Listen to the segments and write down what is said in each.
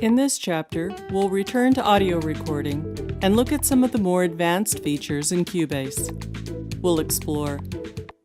In this chapter, we'll return to audio recording and look at some of the more advanced features in Cubase. We'll explore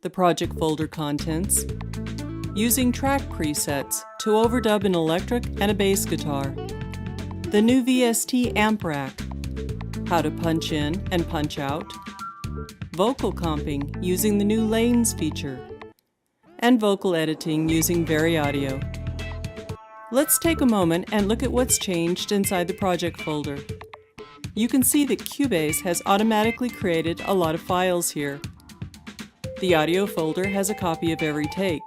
the project folder contents, using track presets to overdub an electric and a bass guitar, the new VST amp rack, how to punch in and punch out, vocal comping using the new lanes feature, and vocal editing using VariAudio. Let's take a moment and look at what's changed inside the project folder. You can see that Cubase has automatically created a lot of files here. The audio folder has a copy of every take.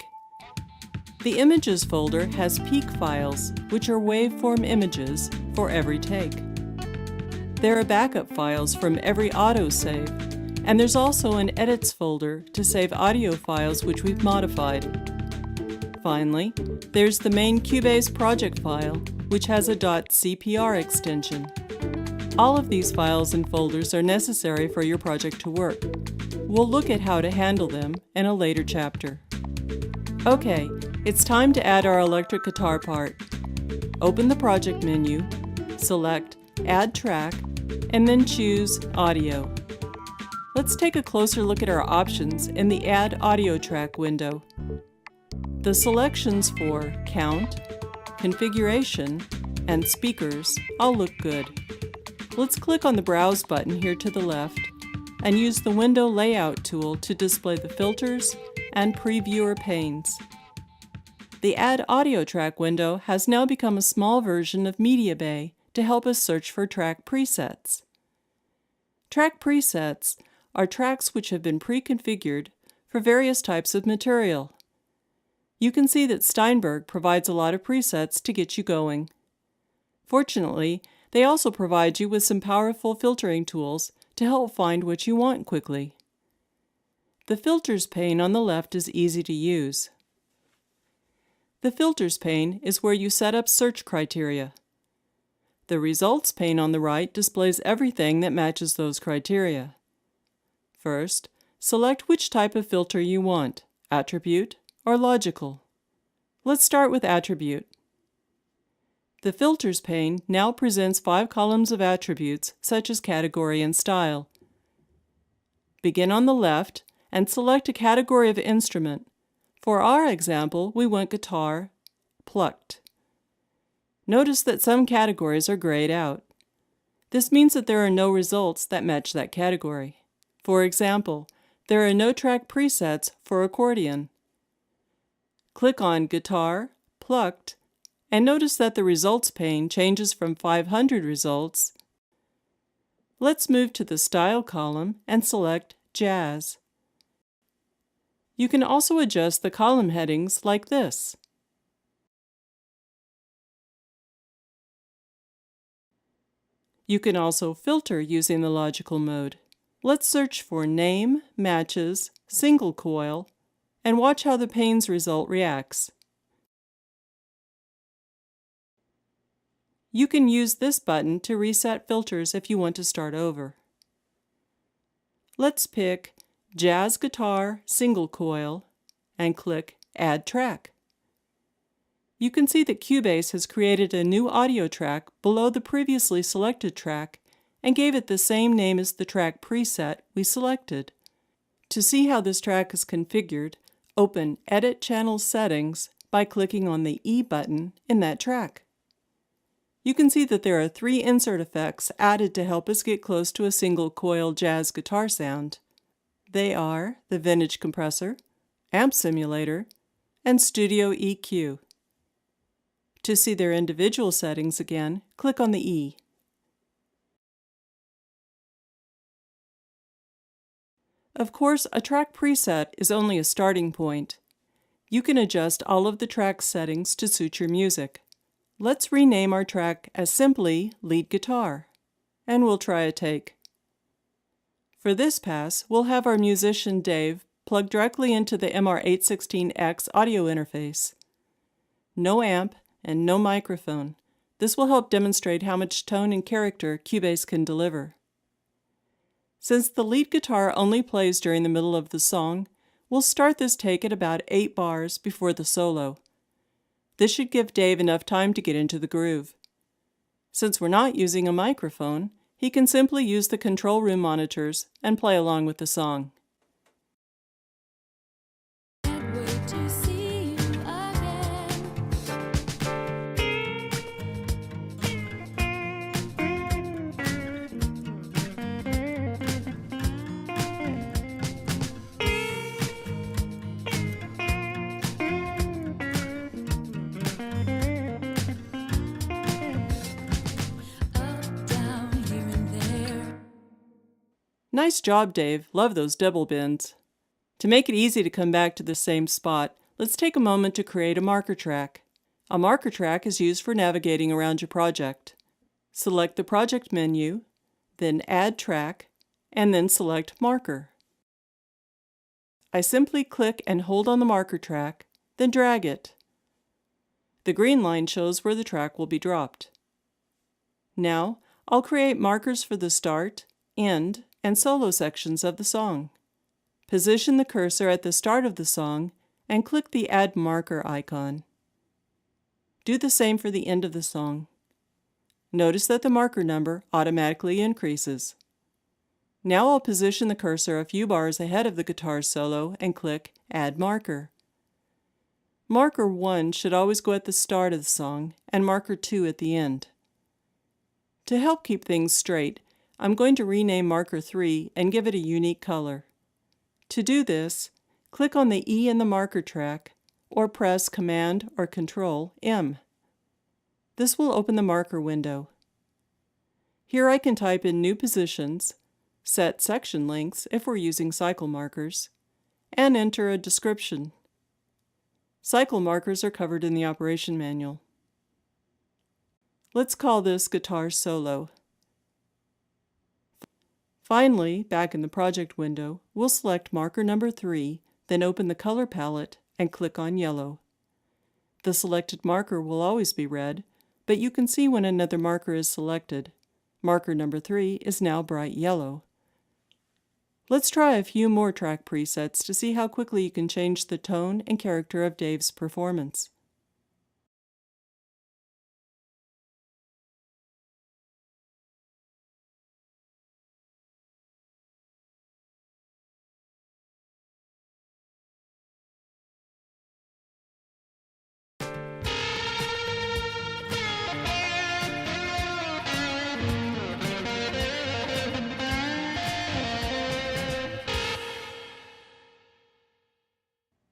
The images folder has peak files, which are waveform images for every take. There are backup files from every autosave, and there's also an edits folder to save audio files which we've modified. Finally, there's the main Cubase project file, which has a .cpr extension. All of these files and folders are necessary for your project to work. We'll look at how to handle them in a later chapter. Okay, it's time to add our electric guitar part. Open the project menu, select Add Track, and then choose Audio. Let's take a closer look at our options in the Add Audio Track window. The selections for Count, Configuration, and Speakers all look good. Let's click on the Browse button here to the left and use the Window Layout tool to display the filters and previewer panes. The Add Audio Track window has now become a small version of Media Bay to help us search for track presets. Track presets are tracks which have been pre-configured for various types of material. You can see that Steinberg provides a lot of presets to get you going. Fortunately, they also provide you with some powerful filtering tools to help find what you want quickly. The Filters pane on the left is easy to use. The Filters pane is where you set up search criteria. The Results pane on the right displays everything that matches those criteria. First, select which type of filter you want, attribute or logical. Let's start with attribute. The Filters pane now presents 5 columns of attributes such as category and style. Begin on the left and select a category of instrument. For our example, we want guitar, plucked. Notice that some categories are grayed out. This means that there are no results that match that category. For example, there are no track presets for accordion. Click on Guitar, Plucked, and notice that the Results pane changes from 500 results. Let's move to the Style column and select Jazz. You can also adjust the column headings like this. You can also filter using the logical mode. Let's search for Name, Matches, Single Coil, and watch how the pane's result reacts. You can use this button to reset filters if you want to start over. Let's pick Jazz Guitar Single Coil and click Add Track. You can see that Cubase has created a new audio track below the previously selected track and gave it the same name as the track preset we selected. To see how this track is configured, open Edit Channel Settings by clicking on the E button in that track. You can see that there are 3 insert effects added to help us get close to a single coil jazz guitar sound. They are the Vintage Compressor, Amp Simulator, and Studio EQ. To see their individual settings again, click on the E. Of course, a track preset is only a starting point. You can adjust all of the track settings to suit your music. Let's rename our track as simply Lead Guitar, and we'll try a take. For this pass, we'll have our musician Dave plug directly into the MR816X audio interface. No amp and no microphone. This will help demonstrate how much tone and character Cubase can deliver. Since the lead guitar only plays during the middle of the song, we'll start this take at about 8 bars before the solo. This should give Dave enough time to get into the groove. Since we're not using a microphone, he can simply use the control room monitors and play along with the song. Can't wait to see you again. Up, down, here and there. Nice job, Dave. Love those double bends. To make it easy to come back to the same spot, let's take a moment to create a marker track. A marker track is used for navigating around your project. Select the Project menu, then Add Track, and then select Marker. I simply click and hold on the marker track, then drag it. The green line shows where the track will be dropped. Now, I'll create markers for the start, end, and solo sections of the song. Position the cursor at the start of the song and click the Add Marker icon. Do the same for the end of the song. Notice that the marker number automatically increases. Now I'll position the cursor a few bars ahead of the guitar solo and click Add Marker. Marker 1 should always go at the start of the song and marker 2 at the end. To help keep things straight, I'm going to rename marker 3 and give it a unique color. To do this, click on the E in the marker track or press Command or Control M. This will open the marker window. Here I can type in new positions, set section lengths if we're using cycle markers, and enter a description. Cycle markers are covered in the operation manual. Let's call this Guitar Solo. Finally, back in the project window, we'll select marker number 3, then open the color palette and click on yellow. The selected marker will always be red, but you can see when another marker is selected. Marker number 3 is now bright yellow. Let's try a few more track presets to see how quickly you can change the tone and character of Dave's performance.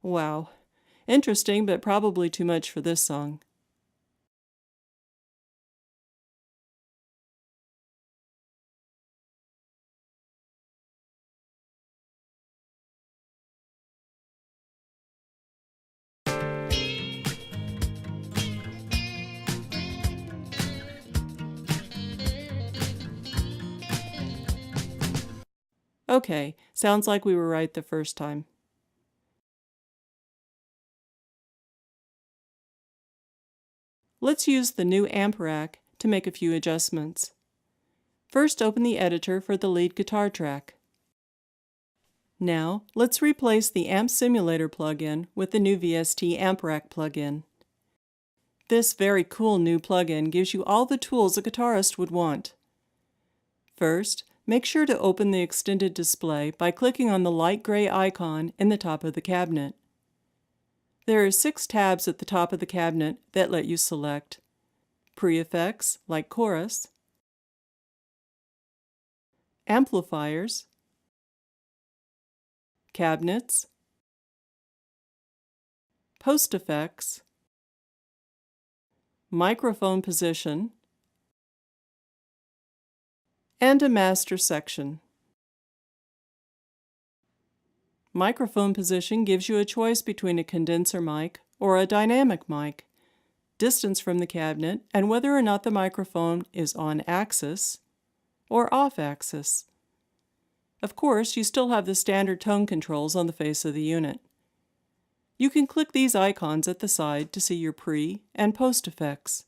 Wow. Interesting, but probably too much for this song. Okay, sounds like we were right the first time. Let's use the new amp rack to make a few adjustments. First, open the editor for the lead guitar track. Now, let's replace the Amp Simulator plugin with the new VST Amp Rack plugin. This very cool new plugin gives you all the tools a guitarist would want. First, make sure to open the extended display by clicking on the light gray icon in the top of the cabinet. There are 6 tabs at the top of the cabinet that let you select pre-effects like chorus, amplifiers, cabinets, post-effects, microphone position, and a master section. Microphone position gives you a choice between a condenser mic or a dynamic mic, distance from the cabinet, and whether or not the microphone is on axis or off axis. Of course, you still have the standard tone controls on the face of the unit. You can click these icons at the side to see your pre- and post-effects.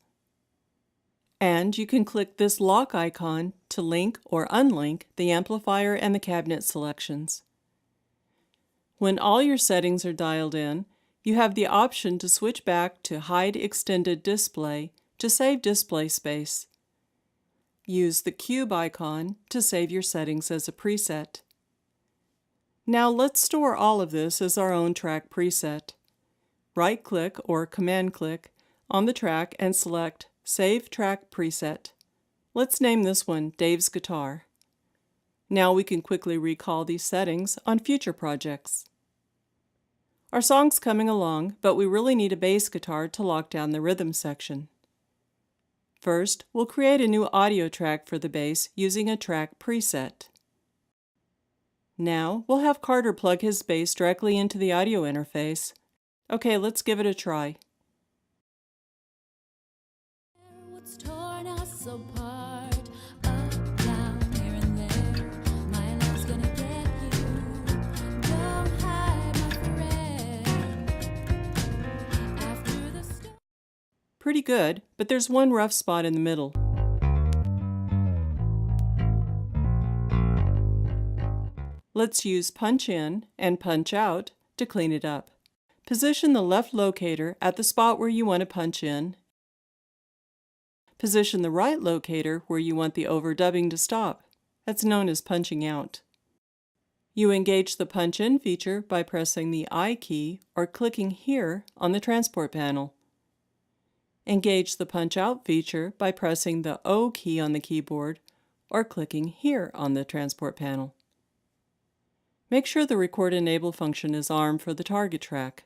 And you can click this lock icon to link or unlink the amplifier and the cabinet selections. When all your settings are dialed in, you have the option to switch back to Hide Extended Display to save display space. Use the cube icon to save your settings as a preset. Now let's store all of this as our own track preset. Right-click or Command-click on the track and select Save Track Preset. Let's name this one Dave's Guitar. Now we can quickly recall these settings on future projects. Our song's coming along, but we really need a bass guitar to lock down the rhythm section. First, we'll create a new audio track for the bass using a track preset. Now, we'll have Carter plug his bass directly into the audio interface. Okay, let's give it a try. What's torn us apart, up, down, here and there. My love's gonna get you. Don't hide my friend. After the storm. Pretty good, but there's one rough spot in the middle. Let's use punch in and punch out to clean it up. Position the left locator at the spot where you want to punch in. Position the right locator where you want the overdubbing to stop. That's known as punching out. You engage the punch in feature by pressing the I key or clicking here on the transport panel. Engage the punch out feature by pressing the O key on the keyboard or clicking here on the transport panel. Make sure the Record Enable function is armed for the target track.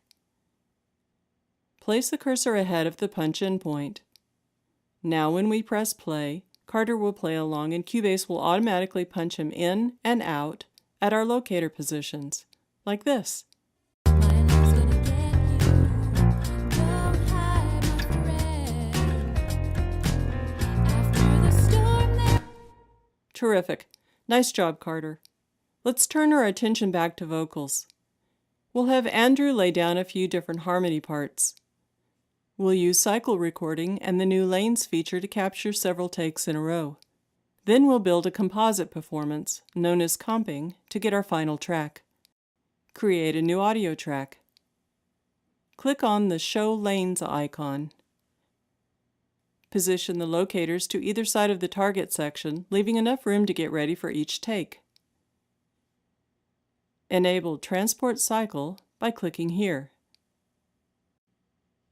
Place the cursor ahead of the punch-in point. Now when we press play, Carter will play along and Cubase will automatically punch him in and out at our locator positions, like this. My love's gonna get you. Don't hide my friend. After the storm there. Terrific. Nice job, Carter. Let's turn our attention back to vocals. We'll have Andrew lay down a few different harmony parts. We'll use cycle recording and the new lanes feature to capture several takes in a row. Then we'll build a composite performance, known as comping, to get our final track. Create a new audio track. Click on the Show Lanes icon. Position the locators to either side of the target section, leaving enough room to get ready for each take. Enable Transport Cycle by clicking here.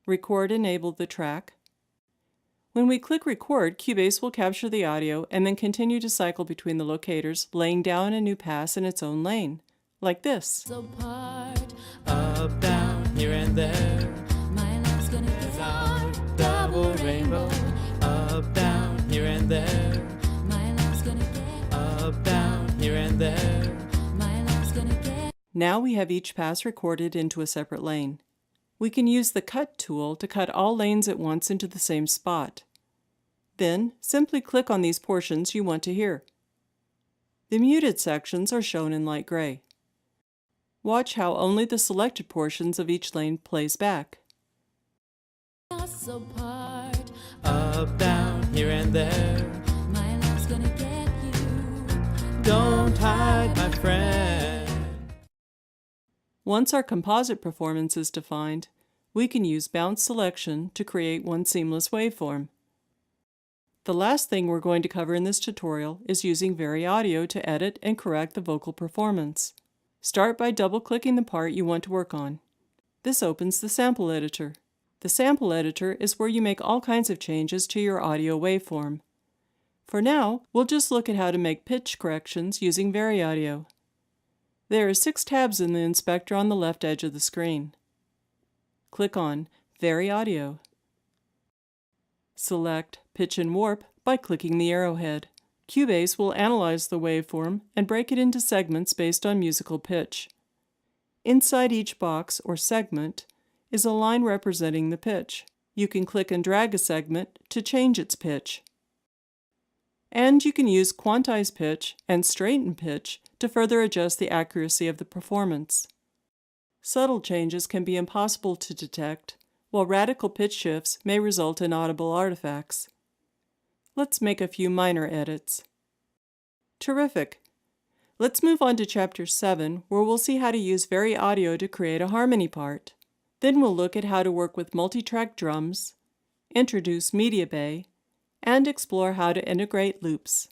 Record Enable the track. When we click Record, Cubase will capture the audio and then continue to cycle between the locators, laying down a new pass in its own lane, like this. Apart, Up, down, here and there. my love's gonna get Our double rainbow. Up, down, here and there. My love's gonna get. Up, down, here and there. My love's gonna get. Now we have each pass recorded into a separate lane. We can use the Cut tool to cut all lanes at once into the same spot. Then, simply click on these portions you want to hear. The muted sections are shown in light gray. Watch how only the selected portions of each lane plays back. Us apart, Up, down, here and there. my love's gonna get you. Don't hide, my friend. Once our composite performance is defined, we can use bounce selection to create one seamless waveform. The last thing we're going to cover in this tutorial is using Vari Audio to edit and correct the vocal performance. Start by double-clicking the part you want to work on. This opens the Sample Editor. The Sample Editor is where you make all kinds of changes to your audio waveform. For now, we'll just look at how to make pitch corrections using Vari Audio. There are 6 tabs in the inspector on the left edge of the screen. Click on Vari Audio. Select Pitch and Warp by clicking the arrowhead. Cubase will analyze the waveform and break it into segments based on musical pitch. Inside each box or segment is a line representing the pitch. You can click and drag a segment to change its pitch. And you can use Quantize Pitch and Straighten Pitch to further adjust the accuracy of the performance. Subtle changes can be impossible to detect, while radical pitch shifts may result in audible artifacts. Let's make a few minor edits. Terrific! Let's move on to Chapter 7, where we'll see how to use Vari Audio to create a harmony part. Then we'll look at how to work with multi-track drums, introduce Media Bay, and explore how to integrate loops.